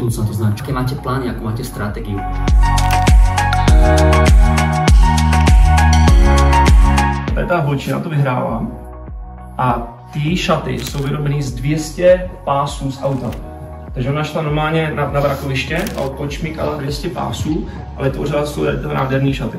budoucna, to znamená, jaké máte plány, jakou máte strategii. Tady ta holčina to vyhrála a ty šaty jsou vyrobený z 200 pásů z auta. Takže ona šla normálně na vrakoviště a odpočmíkala 200 pásů, ale tvořila jsou to nádherný šaty.